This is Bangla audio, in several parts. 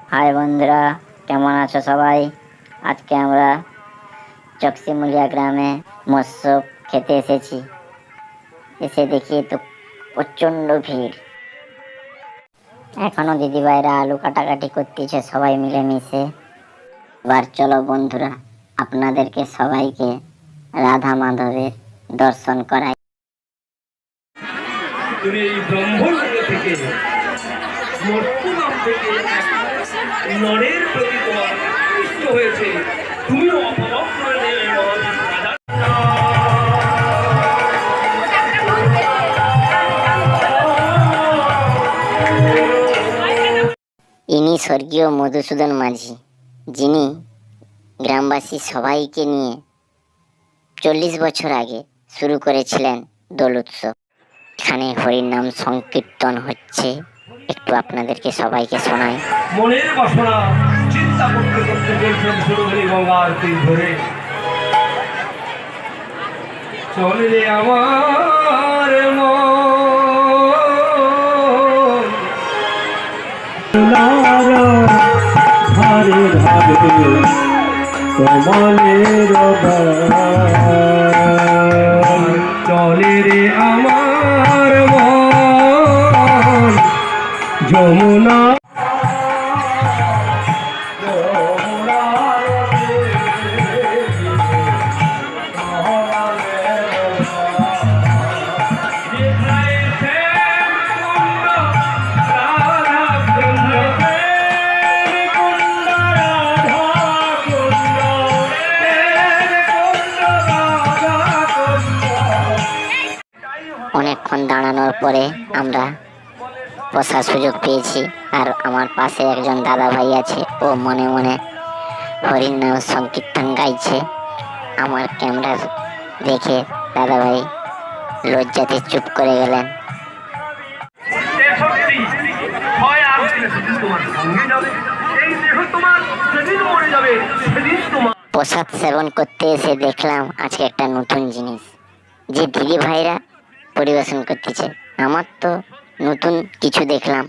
হাই বন্ধুরা, কেমন আছো সবাই? আজকে আমরা চকসিমুলিয়া গ্রামে মৎস্য খেতে এসেছি। এসে দেখি তো প্রচন্ড ভিড়। এখনো দিদিভাইরা আলু কাটাকাটি করতেছে সবাই মিলেমিশে। এবার চলো বন্ধুরা, আপনাদেরকে সবাইকে রাধা মাধবের দর্শন করাই। তুমি এই ব্রহ্মণ্ড থেকে মর্তনাম থেকে নরের প্রতি তোমার আকৃষ্ট হয়েছে, তুমিও অপরাধ করে নেবে ইনি স্বর্গীয় মধুসূদন মাঝি, যিনি গ্রামবাসী সবাইকে নিয়ে 40 বছর আগে শুরু করেছিলেন দোল উৎসব। এখানে হরির নাম সংকীর্তন হচ্ছে, একটু আপনাদেরকে সবাইকে শোনাই। মনের বাসনা চিন্তা করতে করতে বলছেন সুরধরি গঙ্গার তীর ধরে, চলে রে আমার ধারে ধারে কমলের চলে রে আমার মন যমুনা। অনেকক্ষণ দাঁড়ানোর পরে আমরা বসার সুযোগ পেয়েছি। আর আমার পাশে একজন দাদা ভাই আছে, ও মনে মনে হরির নাম সংকীর্তন গাইছে। আমার ক্যামেরা দেখে দাদা ভাই লজ্জাতে চুপ করে গেলেন। প্রসাদ সেবন করতে এসে দেখলাম আজকে একটা নতুন জিনিস, যে দিদি ভাইরা পরিবেশন করতেছে। আমার তো নতুন কিছু দেখলাম।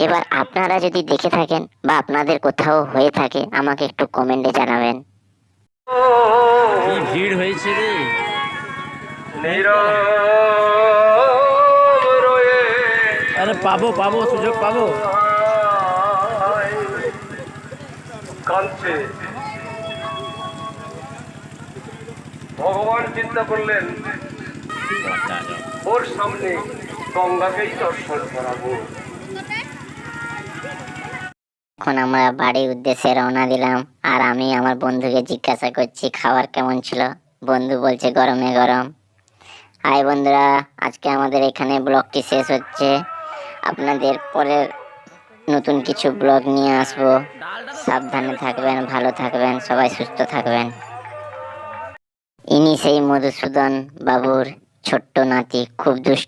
এবার আপনারা যদি দেখে থাকেন বা আপনাদের কোথাও হয়ে থাকে, আমাকে একটু কমেন্টে জানাবেন। কি ভিড় হয়েছে রে। আরে পাবো সুযোগ পাবো। কাঁদছে, ভগবান চিন্তা করলেন ওর সামনে গঙ্গাকেই দর্শন করাবো। এখন আমরা বাড়ির উদ্দেশ্যে রওনা দিলাম। আর আমি আমার বন্ধুকে জিজ্ঞাসা করছি খাবার কেমন ছিল। বন্ধু বলছে গরমে গরম। হাই বন্ধুরা, আজকে আমাদের এখানে ব্লগটি শেষ হচ্ছে। আপনাদের পরের নতুন কিছু ব্লগ নিয়ে আসবো। সাবধানে থাকবেন, ভালো থাকবেন, সবাই সুস্থ থাকবেন। ইনি সেই মধুসূদন বাবুর ছোট্ট নাতি, খুব দুষ্ট।